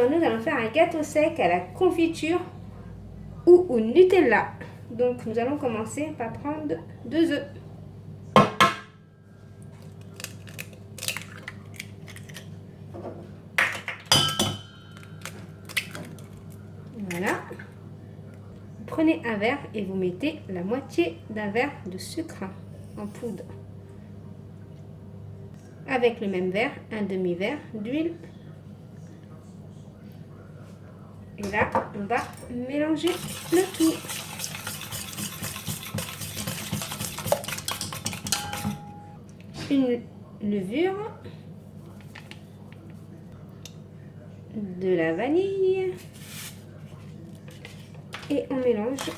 nous allons faire un gâteau sec à la confiture ou au Nutella. Donc nous allons commencer par prendre 2 œufs. Voilà. Vous prenez un verre et vous mettez la moitié d'un verre de sucre en poudre. Avec le même verre, un demi-verre d'huile. Et là, on va mélanger le tout. Une levure, de la vanille et on mélange.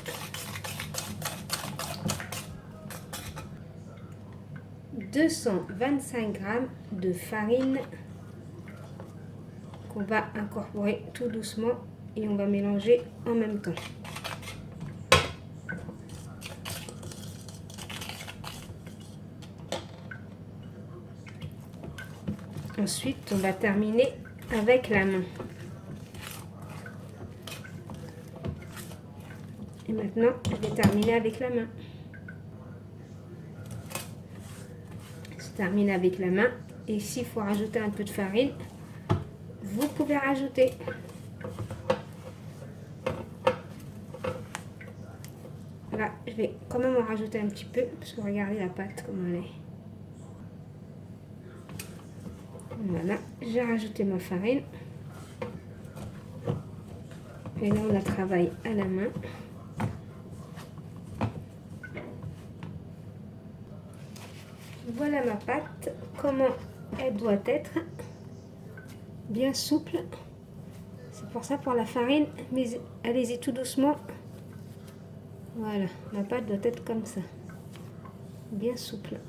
« 225 g de farine qu'on va incorporer tout doucement et on va mélanger en même temps. Ensuite, on va terminer avec la main. Et maintenant, je vais terminer avec la main. Je termine avec la main. Et s'il faut rajouter un peu de farine, vous pouvez rajouter. Là, je vais quand même en rajouter un petit peu, parce que regardez la pâte comme elle est. Voilà, j'ai rajouté ma farine. Et là, on la travaille à la main. Voilà ma pâte, comment elle doit être, bien souple. C'est pour ça, pour la farine, mais allez-y tout doucement. Voilà, ma pâte doit être comme ça, bien souple.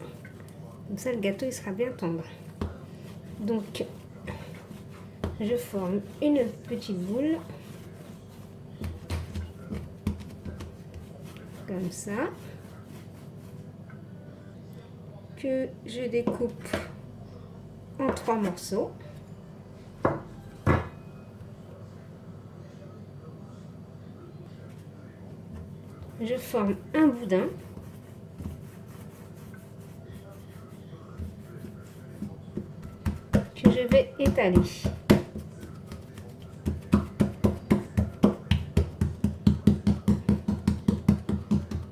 Comme ça, le gâteau il sera bien tendre. Donc, je forme une petite boule, comme ça, que je découpe en 3 morceaux. Je forme un boudin. Que je vais étaler.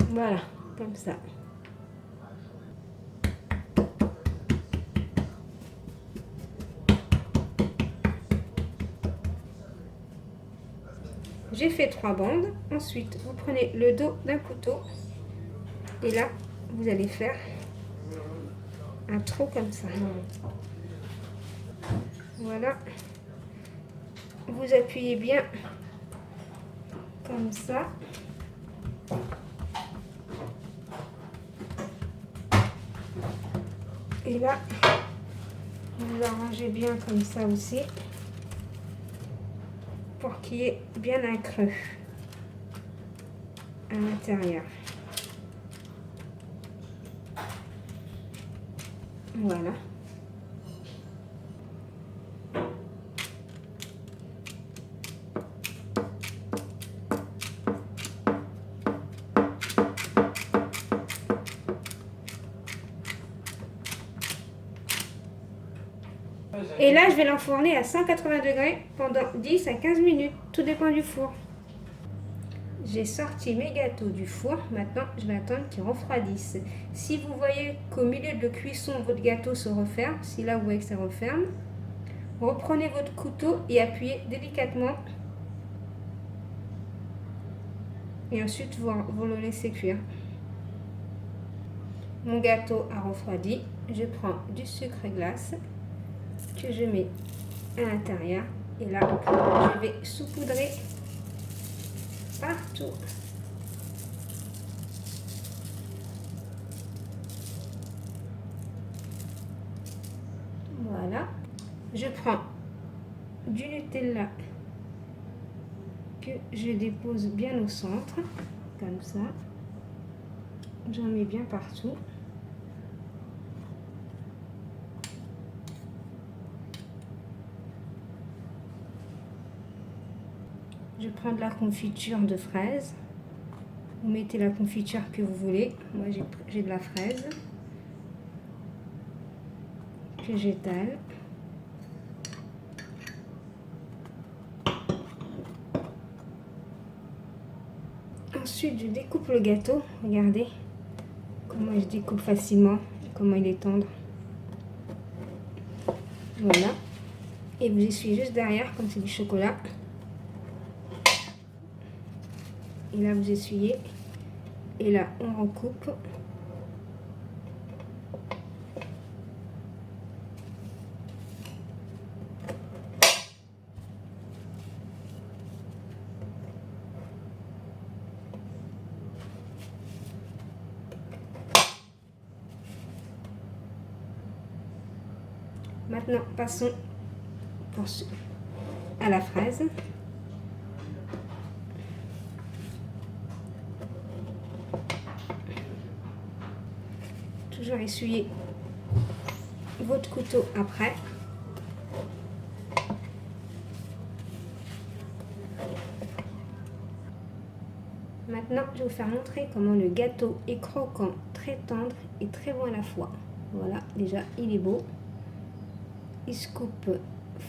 Voilà, comme ça. J'ai fait 3 bandes. Ensuite, vous prenez le dos d'un couteau et là, vous allez faire un trou comme ça. Voilà. Vous appuyez bien comme ça. Et là, vous arrangez bien comme ça aussi pour qu'il y ait bien un creux à l'intérieur. Voilà. Et là, je vais l'enfourner à 180 degrés pendant 10 à 15 minutes. Tout dépend du four. J'ai sorti mes gâteaux du four. Maintenant, je vais attendre qu'ils refroidissent. Si vous voyez qu'au milieu de la cuisson, votre gâteau se referme, si là, vous voyez que ça referme, reprenez votre couteau et appuyez délicatement. Et ensuite, vous le laissez cuire. Mon gâteau a refroidi. Je prends du sucre glace que je mets à l'intérieur. Et là, je vais saupoudrer partout. Voilà. Je prends du Nutella que je dépose bien au centre, comme ça. J'en mets bien partout. Je prends de la confiture de fraise. Vous mettez la confiture que vous voulez. Moi, j'ai de la fraise que j'étale. Ensuite, je découpe le gâteau. Regardez comment je découpe facilement, comment il est tendre. Voilà. Et vous essuyez juste derrière, comme c'est du chocolat. Et là, vous essuyez. Et là, on recoupe. Maintenant, passons à la fraise. Toujours essuyer votre couteau après. Maintenant, je vais vous faire montrer comment le gâteau est croquant, très tendre et très bon à la fois. Voilà, déjà, il est beau. Il se coupe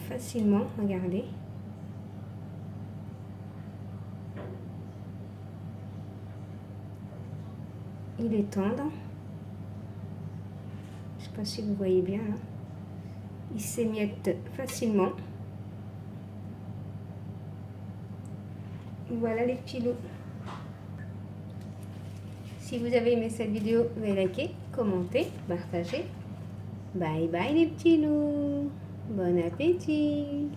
facilement, regardez. Il est tendre. Je ne sais pas si vous voyez bien. Hein. Il s'émiette facilement. Voilà les petits loups. Si vous avez aimé cette vidéo, vous pouvez liker, commenter, partager. Bye bye les petits loups. Bon appétit.